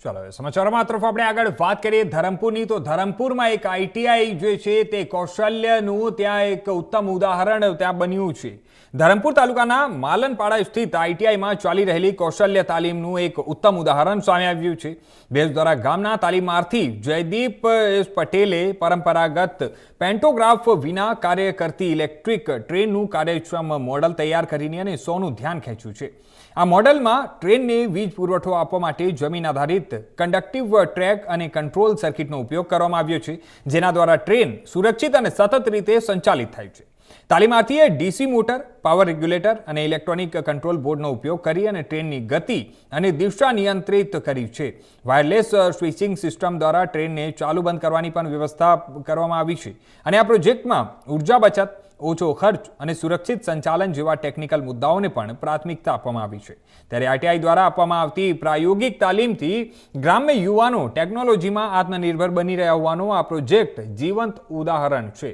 ચાલો સમાચારોમાં તરફ આપણે આગળ વાત કરીએ ધરમપુરની તો ધરમપુરમાં એક આઈટીઆઈ જે છે તે કૌશલ્યનું ત્યાં એક ઉત્તમ ઉદાહરણ ત્યાં બન્યું છે. ધરમપુર તાલુકાના માલનપાડા સ્થિત આઈટીઆઈમાં ચાલી રહેલી કૌશલ્ય તાલીમનું એક ઉત્તમ ઉદાહરણ સામે આવ્યું છે. બેસદ્વારા ગામના તાલીમાર્થી જયદીપ પટેલે પરંપરાગત પેન્ટોગ્રાફ વિના કાર્ય કરતી ઇલેક્ટ્રિક ટ્રેનનું કાર્યક્ષમ મોડલ તૈયાર કરીને અને સૌનું ધ્યાન ખેંચ્યું છે. આ મોડલમાં ટ્રેનને વીજ પુરવઠો આપવા માટે જમીન આધારિત કંડક્ટિવ ટ્રેક અને કંટ્રોલ સર્કિટનો ઉપયોગ કરવામાં આવ્યો છે, જેના દ્વારા ટ્રેન સુરક્ષિત અને સતત રીતે સંચાલિત થાય છે. તાલીમાર્થીએ ડીસી મોટર, પાવર રેગ્યુલેટર અને ઇલેક્ટ્રોનિક કંટ્રોલ બોર્ડનો ઉપયોગ કરી અને ટ્રેનની ગતિ અને દિશા નિયંત્રિત કરી છે. વાયરલેસ સ્વિચિંગ સિસ્ટમ દ્વારા ટ્રેનને ચાલુ બંધ કરવાની પણ વ્યવસ્થા કરવામાં આવી છે અને આ પ્રોજેક્ટમાં ઉર્જા બચત, ઓછો ખર્ચ અને સુરક્ષિત સંચાલન જેવા ટેકનિકલ મુદ્દાઓને પણ પ્રાથમિકતા આપવામાં આવી છે. ત્યારે આઈટીઆઈ દ્વારા આપવામાં આવતી પ્રાયોગિક તાલીમથી ગ્રામ્ય યુવાનો ટેકનોલોજીમાં આત્મનિર્ભર બની રહ્યા હોવાનું આ પ્રોજેક્ટ જીવંત ઉદાહરણ છે.